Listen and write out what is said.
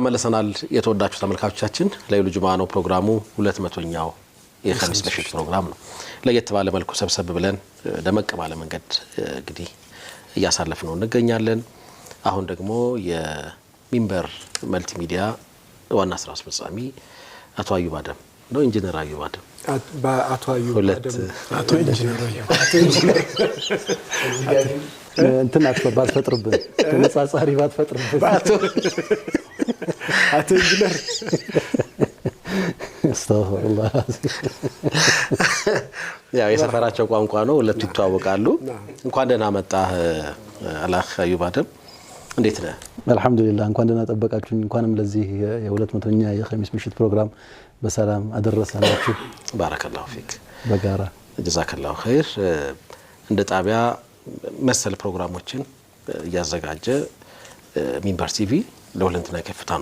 ተመለሰናል የተወዳችሁ ተመልካቾቻችን ለይሉ ጁማ ነው ፕሮግራሙ 200ኛው የኸሚስ ምሽት ፕሮግራም ነው ለየት ባለ መልኩ ሰብሰብ ብለን ደመቅ ባለ መንገድ እንግዲህ እያሳለፍነው እንገኛለን አሁን ደግሞ የሚንበር መልቲሚዲያ ዋና ስራ አስፈጻሚ አቶ አዩብ አደም ነው ኢንጂነር አዩብ አደም አቶ አዩብ አደም አቶ ኢንጂነር እንትን አትፈባል ፈጥርብን ተነጻጻሪ ባትፈጥርብን አቶ ኢንጂነር አስተግፊሩላህ ያው የሰፈራቸው ቋንቋ ነው ሁለቱ ይተዋወቃሉ እንኳን ደህና መጣህ አላህ አዩብ አደም እንዴት ነህ አልহামዱሊላህ እንኳን ደህና ጠበቃችሁኝ እንኳንም ለዚህ የ200ኛ የኸሚስ ምሽት ፕሮግራም በሰላም አደረሳችሁ ባረከላሁ ፊክ በጋራ ጀዛከላሁ ኸይር እንደ ጣቢያ መሰል ፕሮግራሞችን ያዘጋጀ ሚንበር ቲቪ ለሁለንተና ከፍታ